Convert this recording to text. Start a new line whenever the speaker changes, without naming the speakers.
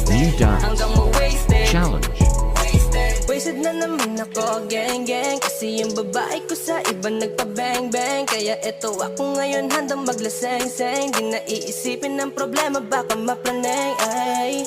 New dance.
hanggang ma-wasted.
Challenge.
Wasted na naman ako, gang gang. Kasi yung babae ko sa iba nagpa-bang bang. Kaya eto ako ngayon handang maglaseng-seng. Di na iisipin ng problema, baka mapraneng ay